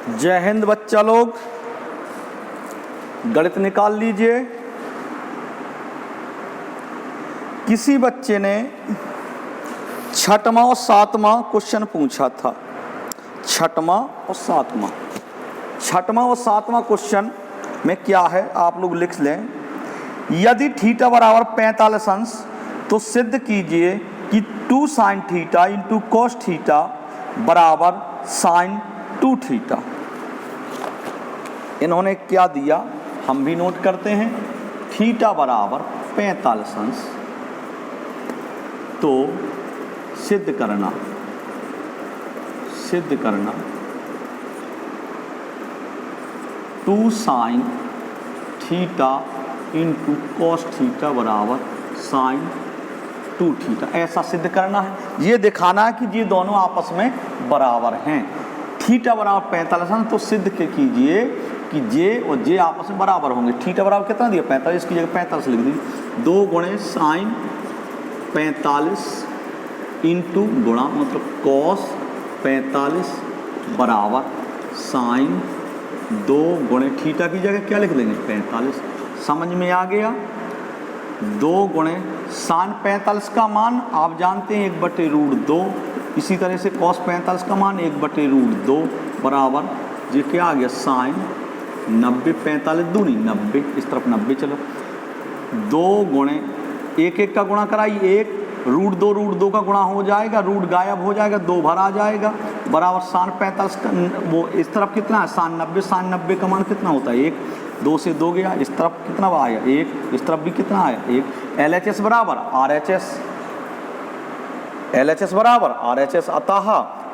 जय हिंद बच्चा लोग, गणित निकाल लीजिए। किसी बच्चे ने छठवां और सातवां क्वेश्चन पूछा था। छठवां और सातवां क्वेश्चन में क्या है आप लोग लिख लें। यदि थीटा बराबर 45 अंश तो सिद्ध कीजिए कि 2 sin theta into cos theta बराबर sin 2 थीटा। इन्होंने क्या दिया हम भी नोट करते हैं। थीटा बराबर 45 अंश तो सिद्ध करना 2 sin theta into cos theta बराबर sin 2 थीटा, ऐसा सिद्ध करना है। ये दिखाना है कि ये दोनों आपस में बराबर हैं। थीटा बराबर 45 अंश तो सिद्ध के कीजिए कि जे और जे आपस में बराबर होंगे। थीटा बराबर कितना दिया 45, इसकी जगह 45 लिख दीजिए। 2 गुणे साइन 45 इंटू गुणा मतलब cos 45 बराबर साइन 2 गुणे थीटा की जगह क्या लिख देंगे 45। समझ में आ गया। 2 गुणे साइन 45 का मान आप जानते हैं 1/√2। इसी तरह से cos 45 का मान 1/√2 बराबर ये क्या आ गया साइन 90। 45 दूनी 90, इस तरफ 90 चलो। 2 गुणे 1 का गुणा कराइए 1, √2 का गुणा हो जाएगा, रूट गायब हो जाएगा, 2 भर आ जाएगा बराबर साइन 45 का वो इस तरफ कितना है साइन 90। साइन 90 का मान कितना होता है 1, 2 से 2 गया, इस तरफ कितना आया 1, इस तरफ भी कितना आया 1। LHS बराबर RHS अतः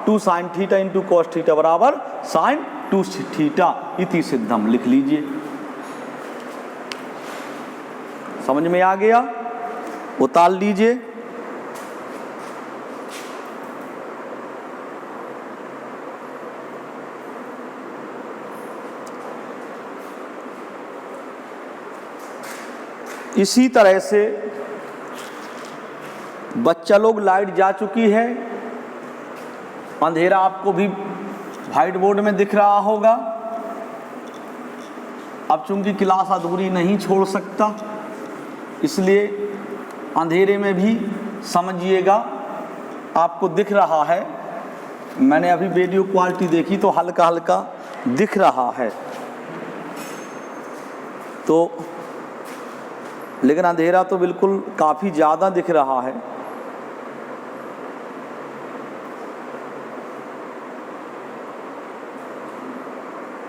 2 sin theta into cos theta बराबर sin 2 थीटा इति सिद्धम लिख लीजिए। समझ में आ गया, उतार लीजिए। इसी तरह से बच्चा लोग लाइट जा चुकी है, अंधेरा आपको भी व्हाइट बोर्ड में दिख रहा होगा। अब चूंकि क्लास अधूरी नहीं छोड़ सकता इसलिए अंधेरे में भी समझिएगा। आपको दिख रहा है, मैंने अभी वीडियो क्वालिटी देखी तो हल्का हल्का दिख रहा है तो, लेकिन अंधेरा तो बिल्कुल काफ़ी ज़्यादा दिख रहा है।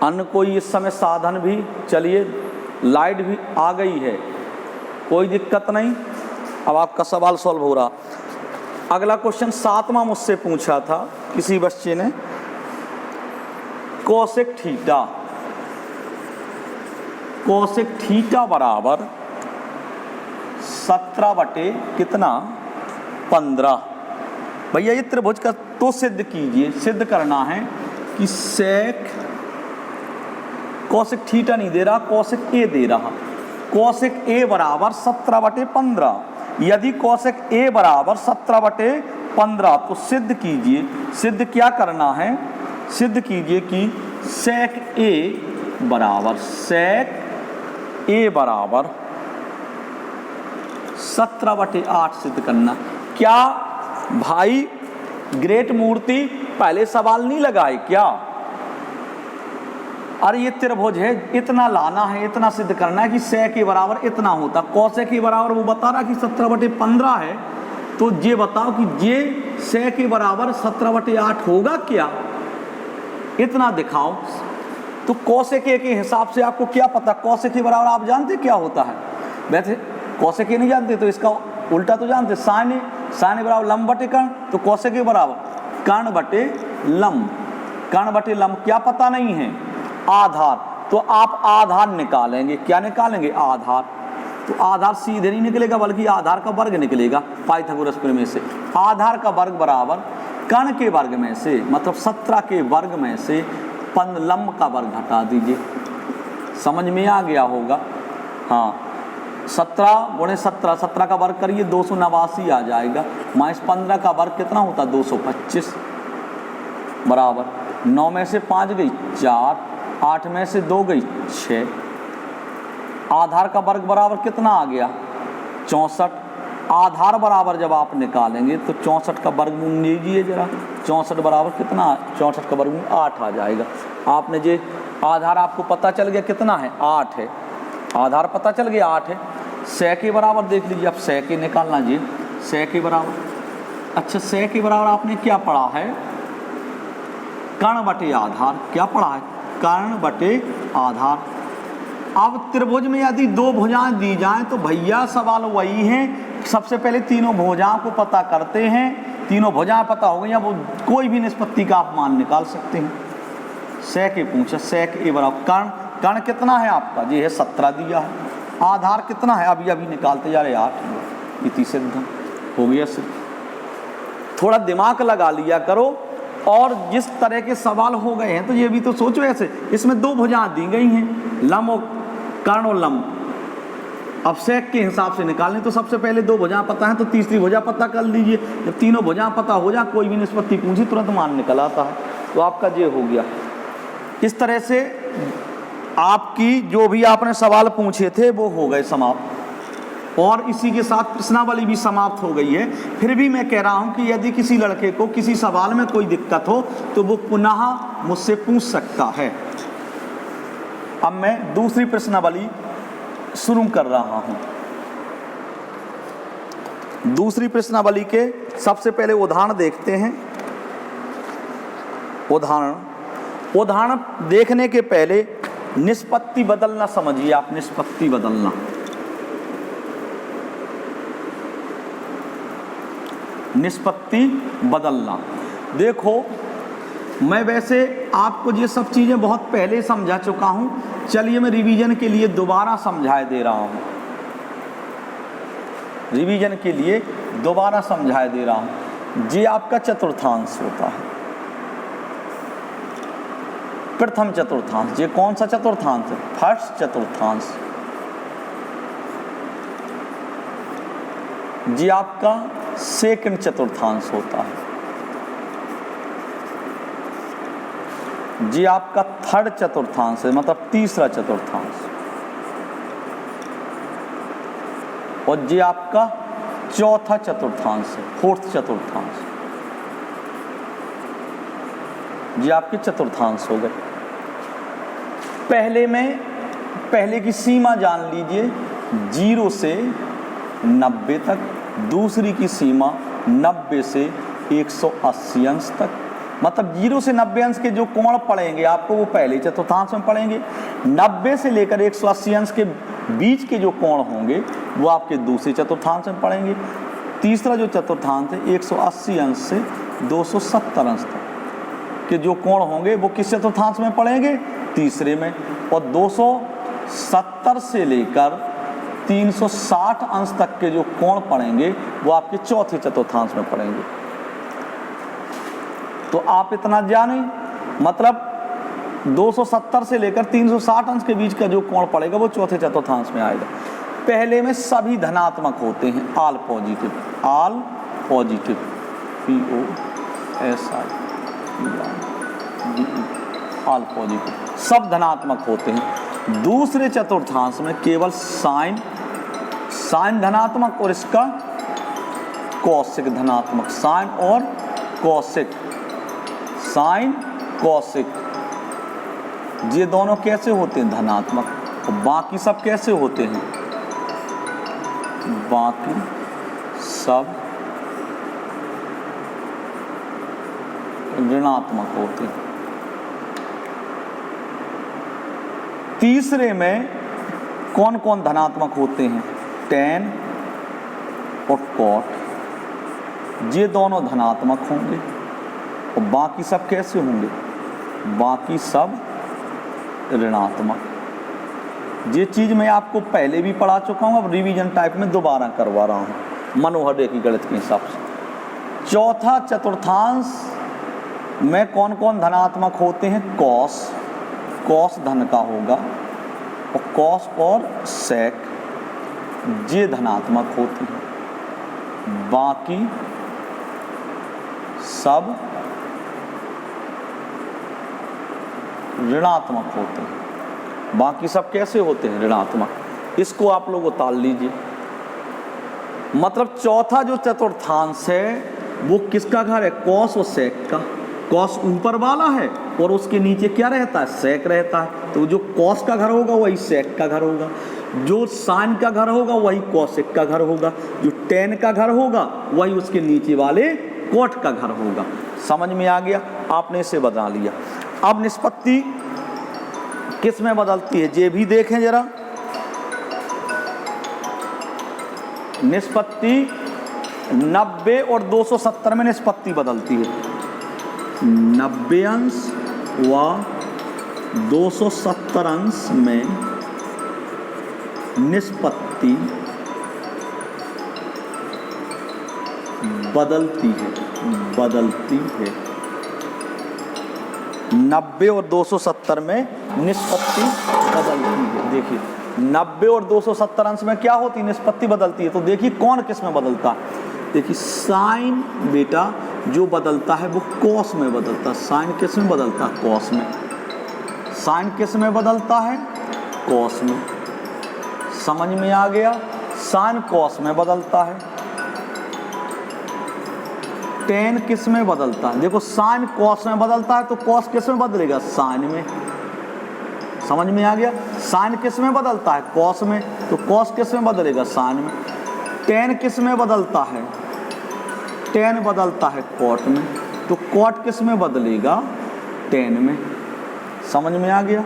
अन्य कोई इस समय साधन भी चलिए लाइट भी आ गई है, कोई दिक्कत नहीं। अब आपका सवाल सॉल्व हो रहा। अगला क्वेश्चन 7वां मुझसे पूछा था किसी बच्चे ने। कोसेक थीटा बराबर 17 बटे कितना 15। भैया ये त्रिभुज का तो सिद्ध कीजिए। सिद्ध करना है कि सेक कोसेक थीटा नहीं दे रहा, कोसेक ए दे रहा। कोसेक ए बराबर 17 बटे 15। यदि कोसेक ए बराबर 17 बटे 15 तो सिद्ध कीजिए। सिद्ध क्या करना है, सिद्ध कीजिए कि सेक ए बराबर 17 बटे 8 सिद्ध करना। क्या भाई ग्रेट मूर्ति पहले सवाल नहीं लगाए क्या? अरे ये त्रिभुज है, इतना लाना है, इतना सिद्ध करना है कि सेक के बराबर इतना होता। कोसेक के बराबर वो बता रहा कि 17 बटे 15 है, तो ये बताओ कि ये सेक के बराबर 17 बटे 8 होगा क्या? इतना दिखाओ। तो कोसेक के हिसाब से आपको क्या पता, कोसेक के बराबर आप जानते क्या होता है? वैसे कोसेक नहीं जानते तो इसका उल्टा तो जानते, साइन बराबर लंब बटे कर्ण, तो कोसेक के बराबर कर्ण बटे लंब। क्या पता नहीं है? आधार। तो आप आधार निकालेंगे। क्या निकालेंगे? आधार। तो आधार सीधे नहीं निकलेगा बल्कि आधार का वर्ग निकलेगा पाइथागोरस प्रमेय से। आधार का वर्ग बराबर कर्ण के वर्ग में से मतलब 17 के वर्ग में से लंब का वर्ग हटा दीजिए। समझ में आ गया होगा। हाँ, 17 गुणे 17 का वर्ग करिए 289 आ जाएगा। -15 का वर्ग कितना होता 225। बराबर 9 में से 5 गई 4, 8 में से 2 गई 6। आधार का वर्ग बराबर कितना आ गया 64। आधार बराबर जब आप निकालेंगे तो 64 का वर्गमूल लीजिए जरा। 64 बराबर कितना, 64 का वर्गमूल 8 आ जाएगा। आपने जो आधार आपको पता चल गया कितना है 8 है, आधार पता चल गया 8 है। 100 के बराबर देख लीजिए, अब 100 के निकालना जी 100 के बराबर। अच्छा 100 के बराबर आपने क्या पढ़ा है कर्ण बटे आधार, क्या पढ़ा है कर्ण बटे आधार। अब त्रिभुज में यदि 2 भुजाएं दी जाएं तो भैया सवाल वही है, सबसे पहले तीनों भुजाओं को पता करते हैं। तीनों भुजाएं पता हो गई, अब कोई भी निष्पत्ति का आप मान निकाल सकते हैं। 100 के पूछा 100 के बराबर कर्ण, कर्ण कितना है आपका जी है 17 दिया है। आधार कितना है अभी अभी निकालते जा रहे 8, इति सिद्ध हो गया सिद्ध। थोड़ा दिमाग लगा लिया करो, और जिस तरह के सवाल हो गए हैं तो ये भी तो सोचो ऐसे, इसमें 2 भुजाएं दी गई हैं लंब और कर्ण और लंब। अब सेक के हिसाब से निकालने तो सबसे पहले 2 भुजाएं पता है तो तीसरी भुजा पता कर लीजिए। जब तीनों भुजाएं पता हो जाए कोई भी निष्पत्ति पूछी तुरंत मान निकल आता है। तो आपका ये हो गया। इस तरह से आपकी जो भी आपने सवाल पूछे थे वो हो गए समाप्त, और इसी के साथ प्रश्नावली भी समाप्त हो गई है। फिर भी मैं कह रहा हूं कि यदि किसी लड़के को किसी सवाल में कोई दिक्कत हो तो वो पुनः मुझसे पूछ सकता है। अब मैं दूसरी प्रश्नावली शुरू कर रहा हूं। दूसरी प्रश्नावली के सबसे पहले उदाहरण देखते हैं। उदाहरण देखने के पहले निष्पत्ति बदलना समझिए आप, निष्पत्ति बदलना। निष्पत्ति बदलना देखो, मैं वैसे आपको ये सब चीज़ें बहुत पहले समझा चुका हूं, चलिए मैं रिवीजन के लिए दोबारा समझाए दे रहा हूं। रिवीजन के लिए दोबारा समझाए दे रहा हूं। ये आपका चतुर्थांश होता है, प्रथम चतुर्थांश। ये कौन सा चतुर्थांश है? फर्स्ट चतुर्थांश। ये आपका सेकंड चतुर्थांश होता है। ये आपका थर्ड चतुर्थांश है, मतलब तीसरा चतुर्थांश। और ये आपका चौथा चतुर्थांश है, फोर्थ चतुर्थांश। ये आपके चतुर्थांश हो गए। पहले की सीमा जान लीजिए 0 से 90 तक, दूसरी की सीमा 90 से 180 अंश तक। मतलब 0 से 90 अंश के जो कोण पड़ेंगे आपको वो पहले चतुर्थांश में पड़ेंगे। 90 से लेकर 180 अंश के बीच के जो कोण होंगे वो आपके दूसरे चतुर्थांश में पड़ेंगे। तीसरा जो चतुर्थांश है 180 अंश से 270 अंश तक के जो कोण होंगे वो किस चतुर्थांश में पड़ेंगे? तीसरे में। और 270 से लेकर 360 अंश तक के जो कोण पड़ेंगे वो आपके चौथे चतुर्थांश में पड़ेंगे। तो आप इतना जाने, मतलब 270 से लेकर 360 अंश के बीच का जो कोण पड़ेगा वो चौथे चतुर्थांश में आएगा। पहले में सभी धनात्मक होते हैं, all positive, all positive, POSI all positive, सब धनात्मक होते हैं। दूसरे चतुर्थांश में केवल साइन धनात्मक और इसका कौशिक धनात्मक, साइन और कौशिक, साइन कौशिक, ये दोनों कैसे होते हैं? धनात्मक। और बाकी सब कैसे होते हैं? बाकी सब ऋणात्मक होते हैं। तीसरे में कौन कौन धनात्मक होते हैं? tan और cot, ये दोनों धनात्मक होंगे। और बाकी सब कैसे होंगे? बाकी सब ऋणात्मक। ये चीज़ मैं आपको पहले भी पढ़ा चुका हूँ, अब रिवीजन टाइप में दोबारा करवा रहा हूँ मनोहर डे की गणित के हिसाब से। चौथा चतुर्थांश में कौन कौन धनात्मक होते हैं? कॉस धन का होगा, और कॉस और सेक ये धनात्मक होती हैं। बाकी सब ऋणात्मक होते हैं, बाकी सब कैसे होते हैं? ऋणात्मक। इसको आप लोग उतार लीजिए। मतलब चौथा जो चतुर्थांश है वो किसका घर है? कॉस और सेक का। कॉस ऊपर वाला है और उसके नीचे क्या रहता है? सेक रहता है। तो जो कॉस का घर होगा वही सेक का घर होगा, जो साइन का घर होगा वही कॉसेक का घर होगा, जो टेन का घर होगा वही उसके नीचे वाले कॉट का घर होगा। समझ में आ गया? आपने इसे बता लिया। अब निष्पत्ति किस में बदलती है ये भी देखें जरा। निष्पत्ति 90 और 270 में निष्पत्ति बदलती है। 90 अंश व 270 अंश में निष्पत्ति बदलती है। 90 और 270 में निष्पत्ति बदलती है। देखिए 90 और 270 अंश में क्या होती है? निष्पत्ति बदलती है। तो देखिए कौन किस में बदलता है? देखिए साइन बेटा जो बदलता है वो कॉस में बदलता है। साइन किस में बदलता है? कॉस में। साइन किस में बदलता है? कॉस में। समझ में आ गया? साइन कॉस में बदलता है। टेन किस में बदलता है? देखो साइन कॉस में बदलता है तो कॉस किस में बदलेगा? साइन में। समझ में आ गया? साइन किस में बदलता है? कॉस में। तो कॉस किस में बदलेगा? साइन में। टेन किस में बदलता है? टेन बदलता है कॉट में। तो कॉट किस में बदलेगा? टेन में। समझ में आ गया?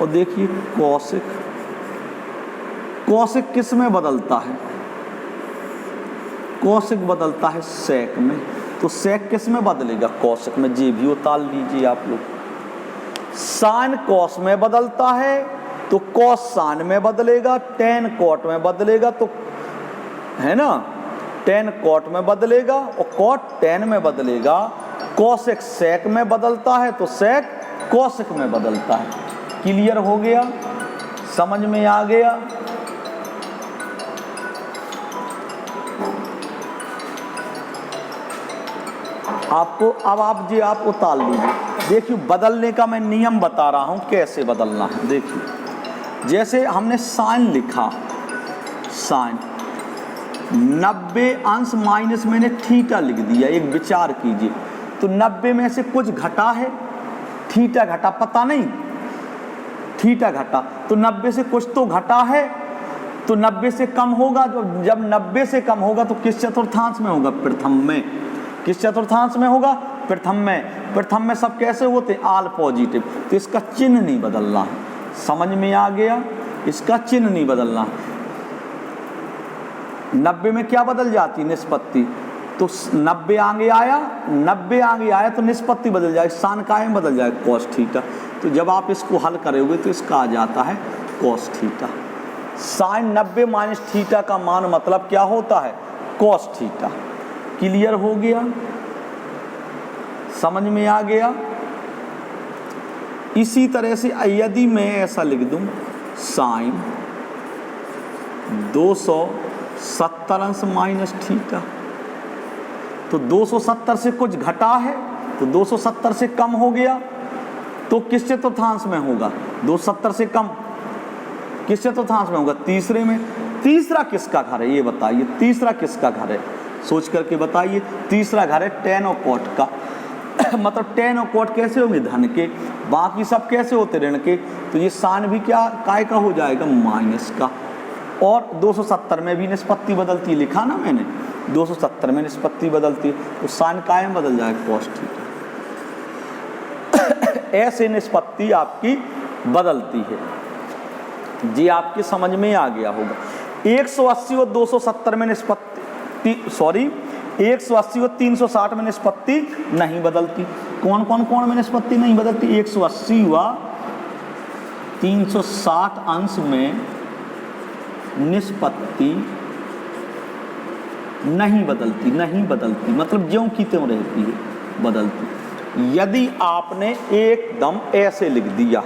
और देखिए कॉसिक, कॉसिक किस में बदलता है? कॉसिक बदलता है सेक में। तो सेक किस में बदलेगा? कॉसिक में। जी भी उतार लीजिए आप लोग। साइन कॉस में बदलता है तो कॉस साइन में बदलेगा, टेन कॉट में बदलेगा, तो है ना, टेन कॉट में बदलेगा और कॉट टेन में बदलेगा। कॉसेक सेक में बदलता है तो सेक कॉसेक में बदलता है। क्लियर हो गया? समझ में आ गया? आपको अब आप उतार लीजिए। देखिए बदलने का मैं नियम बता रहा हूं कैसे बदलना है। देखिए जैसे हमने साइन लिखा, साइन 90 अंश माइनस मैंने थीटा लिख दिया। एक विचार कीजिए, तो 90 में से कुछ घटा है, थीटा घटा, पता नहीं थीटा घटा, तो 90 से कुछ तो घटा है, तो 90 से कम होगा। जब 90 से कम होगा तो किस चतुर्थांश में होगा? प्रथम में। किस चतुर्थांश में होगा? प्रथम में। प्रथम में सब कैसे होते? आल पॉजिटिव। तो इसका चिन्ह नहीं बदलना है। समझ में आ गया? इसका चिन्ह नहीं बदलना है। 90 में क्या बदल जाती है? निष्पत्ति। तो 90 आगे आया, 90 आगे आया तो निष्पत्ति बदल जाएगी, साइन कायम बदल जाएगा, कॉस थीटा। तो जब आप इसको हल करोगे तो इसका आ जाता है cos theta. Sine 90 minus theta का मान मतलब क्या होता है? Cos theta. क्लियर हो गया? समझ में आ गया? इसी तरह से यदि मैं ऐसा लिख दूं साइन 270 अंश माइनस थीटा, तो 270 से कुछ घटा है तो 270 से कम हो गया, तो किस चतुर्थांश में होगा? 270 से कम किस चतुर्थांश में होगा? तीसरे में। तीसरा किसका घर है ये बताइए? तीसरा किसका घर है? सोच करके बताइए। तीसरा घर है टेन और कॉट का। मतलब टेन और कॉट कैसे होंगे? धन के। बाकी सब कैसे होते? ऋण के। तो ये साइन भी क्या काय का हो जाएगा? माइनस का। और 270 में भी निष्पत्ति बदलती है, लिखा ना मैंने, 270 में निष्पत्ति बदलती है, तो साइन कायम बदल जाएगा, कॉस थीटा। ऐसे निष्पत्ति आपकी बदलती है। जी आपकी समझ में आ गया होगा। 180 और 270 में निष्पत्ति 180 और 360 में निष्पत्ति नहीं बदलती। कौन में निष्पत्ति नहीं बदलती? 180 व 360 अंश में निष्पत्ति नहीं बदलती, मतलब ज्यों की त्यों रहती है, बदलती। यदि आपने एकदम ऐसे लिख दिया,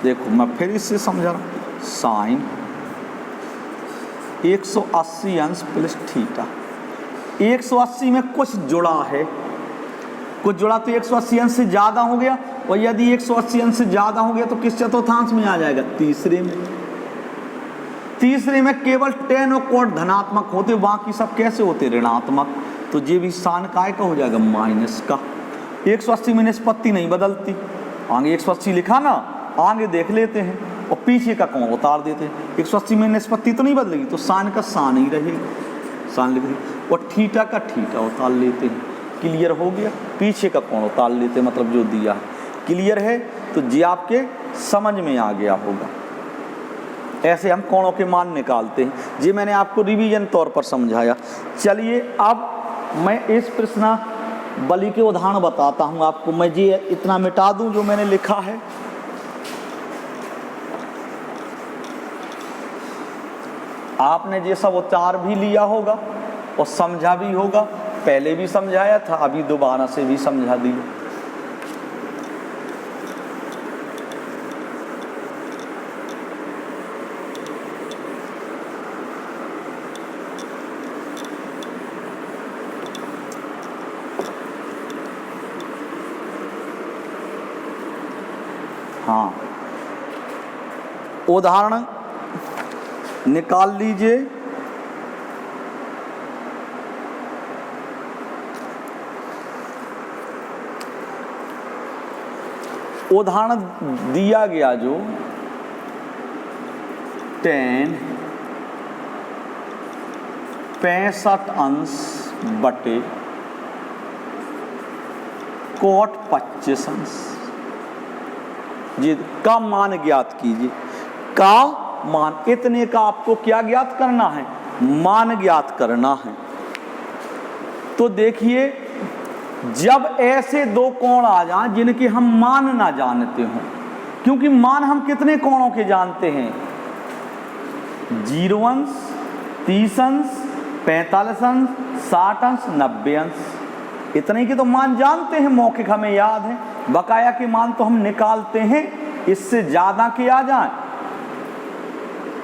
देखो मैं फिर इससे समझा रहा हूं, साइन 180 अंश प्लस थीटा, 180 में कुछ जुड़ा है कुछ जुड़ा तो 180 अंश से ज़्यादा हो गया, और यदि 180 अंश से ज़्यादा हो गया तो किस चतुर्थांश में आ जाएगा? तीसरे में। तीसरे में केवल tan और cot धनात्मक होते, बाकी सब कैसे होते? ऋणात्मक। तो ये भी सान काय का हो जाएगा? माइनस का। 180 में निष्पत्ति नहीं बदलती, आगे 180 लिखा ना, आगे देख लेते हैं और पीछे का कोण उतार देते हैं। 180 में निष्पत्ति तो नहीं बदलेगी, तो सान का सान ही रहेगा, सान लिख देंगे, और थीटा का थीटा उतार लेते हैं। क्लियर हो गया? पीछे का कोण उतार लेते हैं, मतलब जो दिया है। क्लियर है? तो ये आपके समझ में आ गया होगा। ऐसे हम कोणों के मान निकालते हैं। ये मैंने आपको रिवीजन तौर पर समझाया। चलिए अब मैं इस प्रश्न बलि के उदाहरण बताता हूँ आपको। मैं ये इतना मिटा दूँ जो मैंने लिखा है। आपने ये सब उच्चार भी लिया होगा और समझा भी होगा, पहले भी समझाया था, अभी दोबारा से भी समझा दिया। हाँ, उदाहरण निकाल लीजिए। उदाहरण दिया गया जो tan 65 अंश बटे cot 25 अंश, जी का मान ज्ञात कीजिए। का मान, इतने का आपको क्या ज्ञात करना है? मान ज्ञात करना है। तो देखिए, जब ऐसे दो कोण आ जाएं जिनके हम मान ना जानते हों, क्योंकि मान हम कितने कोणों के जानते हैं? 0 अंश, 30 अंश, 45 अंश, 60 अंश, 90 अंश, इतने के तो मान जानते हैं, मौखिक हमें याद है। बकाया के मान तो हम निकालते हैं, इससे ज्यादा के आ जाएं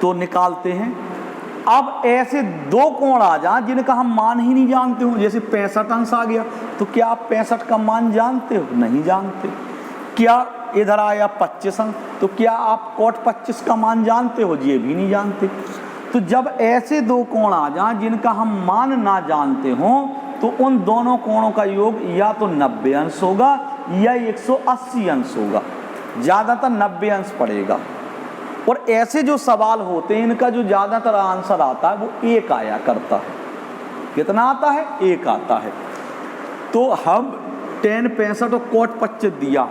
तो निकालते हैं। अब ऐसे दो कोण आ जाएं जिनका हम मान ही नहीं जानते हो, जैसे 65 अंश आ गया, तो क्या आप 65 का मान जानते हो? नहीं जानते। क्या इधर आया 25 अंश, तो क्या आप cot 25 का मान जानते हो? ये भी नहीं जानते। तो जब ऐसे दो कोण आ जाएं जिनका हम मान ना जानते हो, तो उन दोनों कोणों का योग या तो 90 अंश होगा या 180 अंश होगा, ज्यादातर 90 अंश पड़ेगा। और ऐसे जो सवाल होते हैं इनका जो ज्यादातर आंसर आता है वो 1 आया करता है। कितना आता है? 1 आता है। तो हम tan 65 और cot 25 दिया,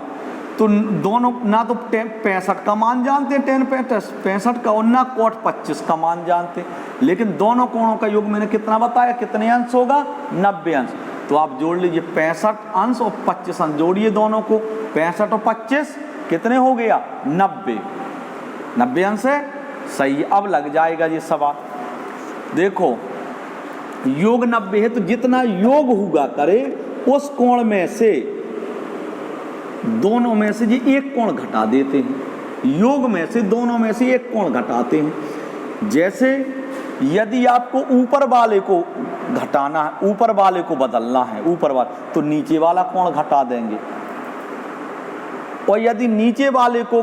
तो दोनों ना तो 65 का मान जानते हैं tan 65 का, और ना cot 25 का मान जानते, लेकिन दोनों कोणों का योग मैंने कितना बताया? कितने अंश होगा? 90 अंश। तो आप जोड़ लीजिए 65 अंश और 25 अंश, जोड़िए दोनों को, 65 और 25 कितने हो गया? 90। 90 अंश है, सही। अब लग जाएगा ये सवाल। देखो, योग 90 है, तो जितना योग हुआ करे उस कोण में से, दोनों में से ये एक कोण घटा देते हैं। योग में से दोनों में से एक कोण घटाते हैं। जैसे यदि आपको ऊपर वाले को घटाना है, ऊपर वाले को बदलना है, ऊपर वाला, तो नीचे वाला कोण घटा देंगे। और यदि नीचे वाले को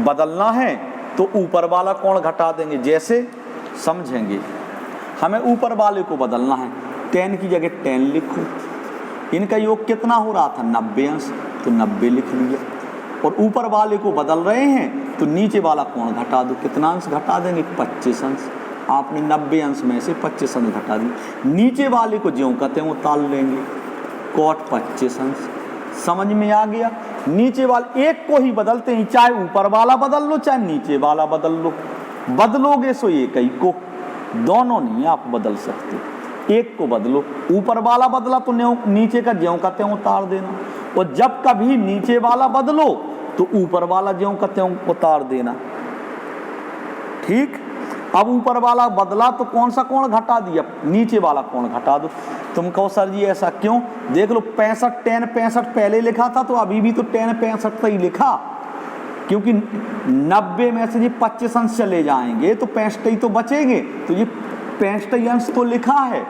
बदलना है तो ऊपर वाला कोण घटा देंगे। जैसे समझेंगे, हमें ऊपर वाले को बदलना है, tan की जगह tan लिखो। इनका योग कितना हो रहा था? 90 अंश, तो 90 लिख लिया। और ऊपर वाले को बदल रहे हैं तो नीचे वाला कोण घटा दो। कितना अंश घटा देंगे? 25 अंश। आपने 90 अंश में से 25 अंश घटा दिए। नीचे वाले को ज्यों कहते हैं वो ताल लेंगे, cot 25 अंश। समझ में आ गया? नीचे वाले एक को ही बदलते हैं, चाहे ऊपर वाला बदल लो चाहे नीचे वाला बदल लो। बदलोगे सो एक ही को, दोनों नहीं आप बदल सकते, एक को बदलो। ऊपर वाला बदला तो नीचे का ज्यों कहते हैं उतार देना, और जब कभी नीचे वाला बदलो तो ऊपर वाला ज्यों कहते हैं उतार देना। ठीक। अब ऊपर वाला बदला तो कौन सा कोण घटा दिया? नीचे वाला कोण घटा दो। तुम कहो सर जी ऐसा क्यों? देख लो, 65 tan 65 पहले लिखा था, तो अभी भी तो tan 65 ही लिखा, क्योंकि 90 में से ये 25 अंश चले जाएंगे तो 65 ही तो बचेंगे, तो ये 65 अंश तो लिखा है।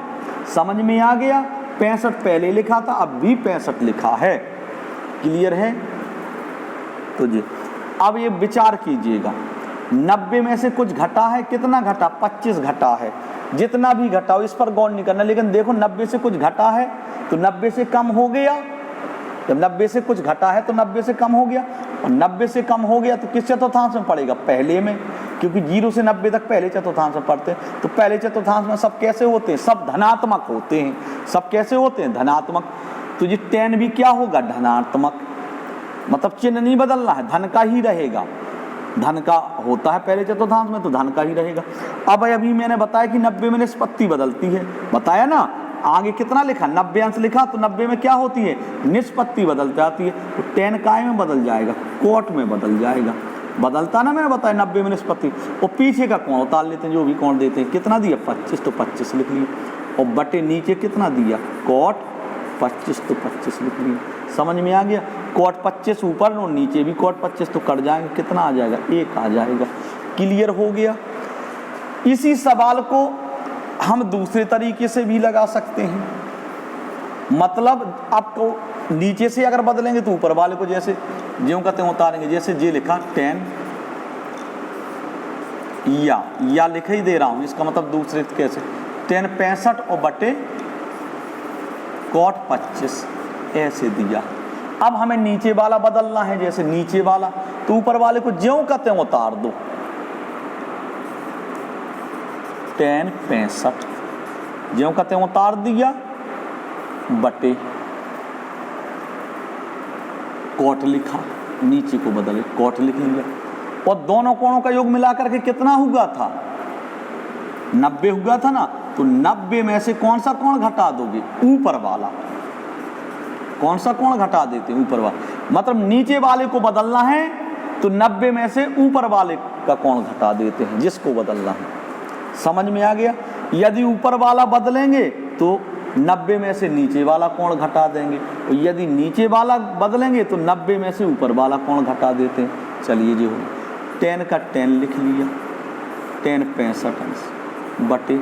समझ में आ गया? 65 पहले लिखा था, अब भी 65 लिखा है। क्लियर है? तो जी अब ये विचार कीजिएगा, 90 में से कुछ घटा है, कितना घटा? 25 घटा है। जितना भी घटा हो इस पर गौर नहीं करना, लेकिन देखो 90 से कुछ घटा है तो 90 से कम हो गया। जब 90 से कुछ घटा है तो 90 से कम हो गया, और 90 से कम हो गया तो किस चतुर्थांश में पड़ेगा? पहले में, क्योंकि 0 से 90 तक पहले चतुर्थांश में पढ़ते हैं। तो पहले चतुर्थांश में सब कैसे होते हैं? सब धनात्मक होते हैं। सब कैसे होते हैं? धनात्मक। तो ये 10 भी क्या होगा? धनात्मक। मतलब चिन्ह नहीं बदलना है, धन का ही रहेगा। धन का होता है पहले चतुर्थांश में, तो धन का ही रहेगा। अब अभी मैंने बताया कि 90 में निष्पत्ति बदलती है, बताया ना। आगे कितना लिखा? 90 अंश लिखा, तो 90 में क्या होती है? निष्पत्ति बदल जाती है। तो 10 काय में बदल जाएगा? कोट में बदल जाएगा। बदलता ना, मैंने बताया 90 में निष्पत्ति। और पीछे का कोण उतार लेते हैं, जो भी कोण देते हैं। कितना दिया? 25, तो 25 लिख लिया। और बटे नीचे कितना दिया? कोट 25, तो 25 लिख लिया। समझ में आ गया? कोट 25 ऊपर और नीचे भी कोट 25, तो कट जाएंगे। कितना आ जाएगा? 1 आ जाएगा। क्लियर हो गया? इसी सवाल को हम दूसरे तरीके से भी लगा सकते हैं। मतलब आपको नीचे से अगर बदलेंगे तो ऊपर वाले को जैसे ज्यों कहते हैं उतारेंगे। जैसे जे लिखा 10 या लिख ही दे रहा हूं, इसका मतलब दूसरे कैसे? 10 65 और बटे कोट 25 ऐसे दिया। अब हमें नीचे वाला बदलना है। जैसे नीचे वाला, तो ऊपर वाले को ज्यों कहते हैं उतार दो। 10 65 ज्यों कहते हैं उतार दिया, बटे कोट लिखा, नीचे को बदले कोट लिख लिया। और दोनों कोणों का योग मिलाकर के कितना हुआ था? 90 हुआ था ना। तो 90 में से कौन सा कोण घटा दोगे? ऊपर वाला। कौन सा कोण घटा देते? ऊपर वाला। मतलब नीचे वाले को बदलना है तो 90 में से ऊपर वाले का कोण घटा देते हैं, जिसको बदलना है। समझ में आ गया? यदि ऊपर वाला बदलेंगे तो 90 में से नीचे वाला कोण घटा देंगे, और यदि नीचे वाला बदलेंगे तो 90 में से ऊपर वाला कोण घटा देते हैं। चलिए जी, हो 10 का 10 लिख लिया। 10 65 अंश बटे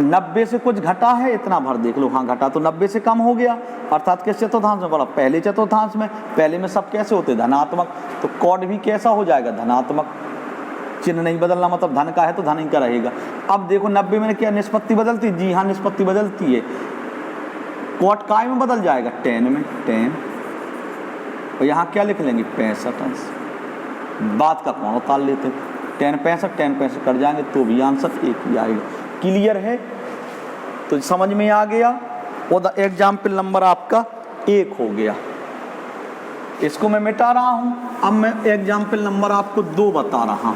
90 से कुछ घटा है, इतना भर देख लो। हाँ घटा, तो 90 से कम हो गया। अर्थात किस चतुर्थांश में पड़ा? पहले चतुर्थांश में। पहले में सब कैसे होते? धनात्मक। तो कोड भी कैसा हो जाएगा? धनात्मक। चिन्ह नहीं बदलना, मतलब धन का है तो धन ही का रहेगा। अब देखो 90 में क्या निष्पत्ति बदलती? जी हाँ, निष्पत्ति बदलती है। कोट काय में बदल जाएगा? 10 में 10। और यहाँ क्या लिख लेंगे? 65 अंश। बात का कोण उतार लेते हैं। 10 65 10 65 कट जाएंगे तो भी आंसर 1 ही आएगा। क्लियर है? तो समझ में आ गया। और एग्जाम्पल नंबर आपका 1 हो गया। इसको मैं मिटा रहा हूं। अब मैं एग्जाम्पल नंबर आपको 2 बता रहा हूं।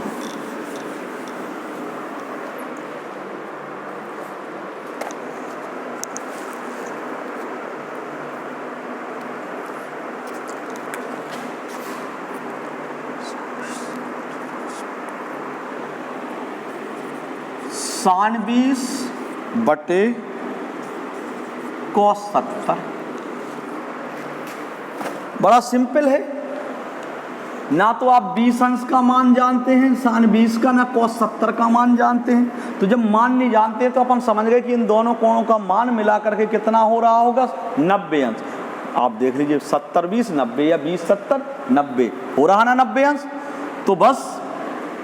साइन 20 बटे cos 70। बड़ा सिंपल है ना। तो आप 20 अंश का मान जानते हैं साइन 20 का, ना cos 70 का मान जानते हैं। तो जब मान नहीं जानते तो अपन समझ गए कि इन दोनों कोणों का मान मिला करके कितना हो रहा होगा? 90 अंश। आप देख लीजिए 70 20 90 या 20 70 90 हो रहा ना 90 अंश। तो बस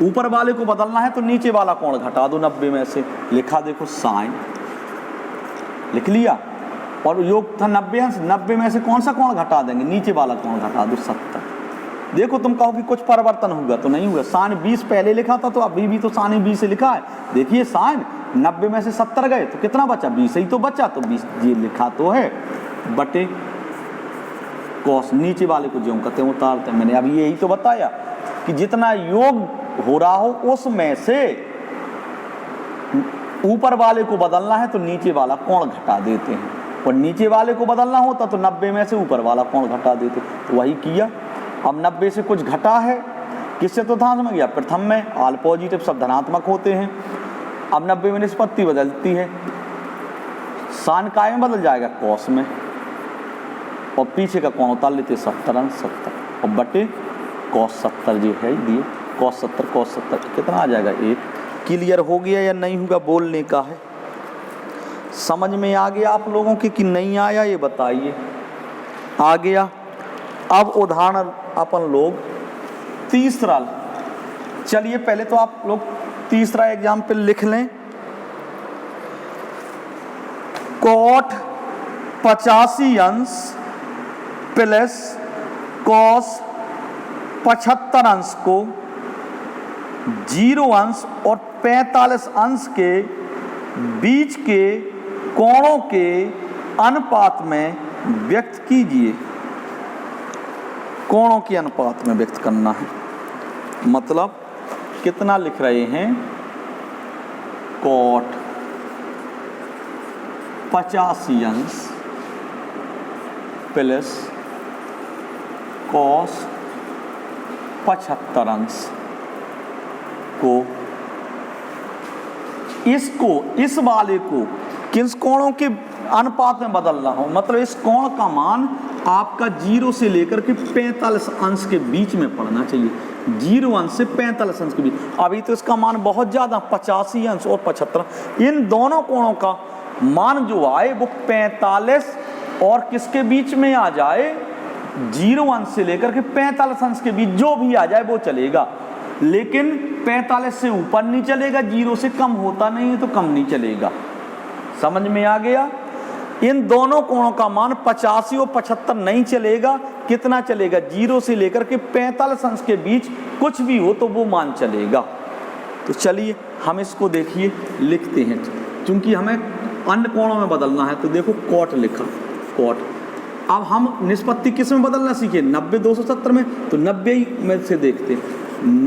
ऊपर वाले को बदलना है तो नीचे वाला कोण घटा दो 90 में से। लिखा देखो साइन, लिख लिया। और योग था 90 अंश। 90 में से कौन सा कोण घटा देंगे? नीचे वाला कोण घटा दो 70। देखो तुम कहो कि कुछ परिवर्तन होगा, तो नहीं हुआ। साइन 20 पहले लिखा था तो अभी भी तो साइन 20 से लिखा है। देखिए साइन 90 में से 70 गए तो कितना बचा? 20 ही तो बचा। तो 20 ये लिखा तो है, बटे कॉस नीचे वाले को ज्यों कहते हैं उतारते हैं। मैंने अभी यही तो बताया कि जितना योग हो रहा हो उसमें से ऊपर वाले को बदलना है तो नीचे वाला कोण घटा देते हैं, और नीचे वाले को बदलना होता तो 90 में से ऊपर वाला कोण घटा देते। तो वही किया। अब 90 से कुछ घटा है, किस चतुर्थांश में गया? प्रथम में। ऑल पॉजिटिव सब धनात्मक होते हैं। अब 90 में निष्पत्ति बदलती है। साइन काय में बदल जाएगा? कॉस में। और पीछे का कोण उतार लेते 70 अंश 70 और बटे कॉस 70 जो है दिए। कॉस 70 कितना आ जाएगा? 1। क्लियर हो गया या नहीं होगा? बोलने का है। समझ में आ गया आप लोगों के कि नहीं आया, ये बताइए। आ गया। अब उदाहरण अपन लोग तीसरा, चलिए पहले तो आप लोग तीसरा एग्जाम्पल लिख लें। कॉट 85 अंश प्लस कॉस 75 अंश को 0 अंश और 45 अंश के बीच के कोणों के अनुपात में व्यक्त कीजिए। कोणों के अनुपात में व्यक्त करना है, मतलब कितना लिख रहे हैं, कॉट 85 अंश प्लस कॉस 75 अंश को, इस वाले को किस कोणों के अनुपात में बदलना हो, मतलब इस कोण का मान आपका 0 से लेकर के 45 अंश के बीच में पड़ना चाहिए। 0 अंश से 45 अंश के बीच। अभी तो इसका मान बहुत ज़्यादा 85 अंश और 75, इन दोनों कोणों का मान जो आए वो 45 और किसके बीच में आ जाए, 0 अंश से लेकर के 45 अंश के बीच जो भी आ जाए वो चलेगा, लेकिन 45 से ऊपर नहीं चलेगा, 0 से कम होता नहीं है तो कम नहीं चलेगा। समझ में आ गया। इन दोनों कोणों का मान 85 और 75 नहीं चलेगा, कितना चलेगा, 0 से लेकर के 45 अंश के बीच कुछ भी हो तो वो मान चलेगा। तो चलिए हम इसको देखिए लिखते हैं, क्योंकि हमें अन्य कोणों में बदलना है। तो देखो कॉट लिखा, कॉट। अब हम निष्पत्ति किस में बदलना सीखे, 90 270 में। तो 90 में से देखते हैं,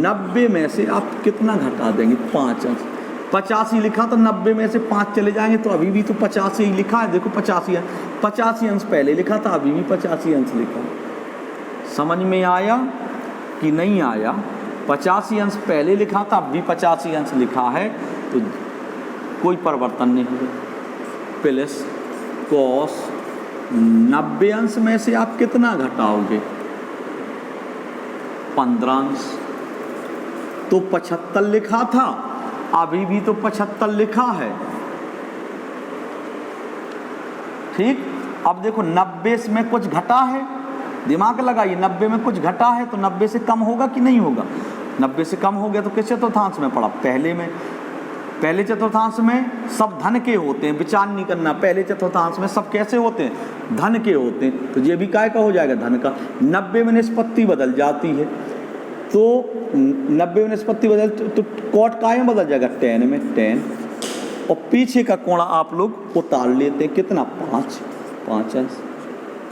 90 में से आप कितना घटा देंगे, 5 अंश। 85 लिखा तो 90 में से 5 चले जाएंगे तो अभी भी तो 85 ही लिखा है। देखो 85 अंश पहले लिखा था, अभी भी 85 अंश लिखा। समझ में आया कि नहीं आया। 85 अंश पहले लिखा था, अब भी 85 अंश लिखा है, तो कोई परिवर्तन नहीं होगा। प्लस कॉस 90 अंश में से आप कितना घटाओगे, 15 अंश। तो 75 लिखा था, अभी भी तो 75 लिखा है। ठीक। अब देखो 90 में कुछ घटा है, दिमाग लगाइए, 90 में कुछ घटा है तो 90 से कम होगा कि नहीं होगा। 90 से कम हो गया तो किस चतुर्थांश में पड़ा, पहले में। पहले चतुर्थांश में सब धन के होते हैं, विचार नहीं करना। पहले चतुर्थांश में सब कैसे होते हैं, धन के होते हैं। तो ये भी काय का हो जाएगा, धन का। 90 में निष्पत्ति बदल जाती है, तो 90 में निष्पत्ति बदल तो कॉट काय में बदल जाएगा, 10 में, 10। और पीछे का कोण आप लोग उतार लेते हैं, कितना, 5 अंश।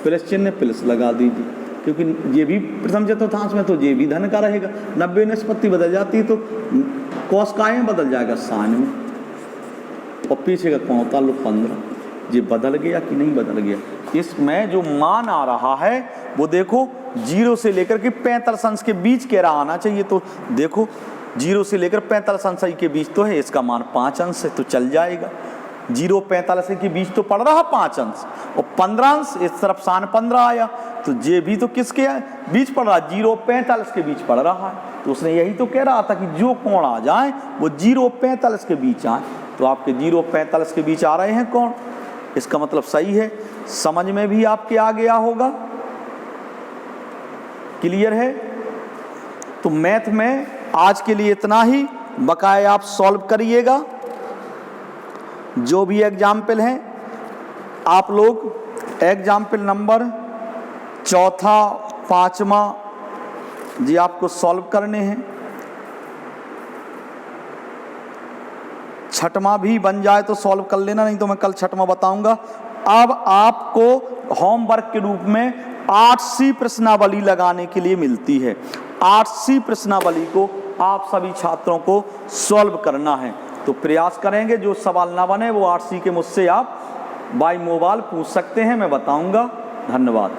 प्लस चिन्ह प्लस लगा दीजिए, क्योंकि ये भी प्रथम चतुर्थांश में तो ये भी धन का रहेगा। 90 निष्पत्ति बदल जाती है तो कॉस काय में बदल जाएगा, साइन में। और पीछे का कोण उतार लो, 15। ये बदल गया कि नहीं बदल गया। इसमें जो मान आ रहा है वो देखो 0 से लेकर के 45 अंश के बीच कह रहा आना चाहिए। तो देखो 0 से लेकर 45 अंश के बीच तो है, इसका मान 5 अंश है, तो चल जाएगा। 0 45 के बीच तो पड़ रहा 5 अंश, और 15 अंश इस तरफ सान 15 आया, तो ये भी तो किसके बीच पड़ रहा, 0 45 के बीच पड़ रहा है। तो उसने यही तो कह रहा था कि जो कोण आ जाए वो 0 45 के बीच आए। तो आपके 0 45 के बीच आ रहे हैं कोण, इसका मतलब सही है। समझ में भी आपके आ गया होगा, क्लियर है। तो मैथ में आज के लिए इतना ही, बकाया आप सॉल्व करिएगा। जो भी एग्जाम्पल हैं आप लोग एग्जाम्पल नंबर 4, 5वां जी आपको सॉल्व करने हैं। 6वां भी बन जाए तो सॉल्व कर लेना, नहीं तो मैं कल 6वां बताऊंगा। अब आपको होमवर्क के रूप में 8सी प्रश्नावली लगाने के लिए मिलती है। 8सी प्रश्नावली को आप सभी छात्रों को सॉल्व करना है। तो प्रयास करेंगे, जो सवाल ना बने वो 8सी के मुझसे आप बाय मोबाइल पूछ सकते हैं, मैं बताऊंगा। धन्यवाद।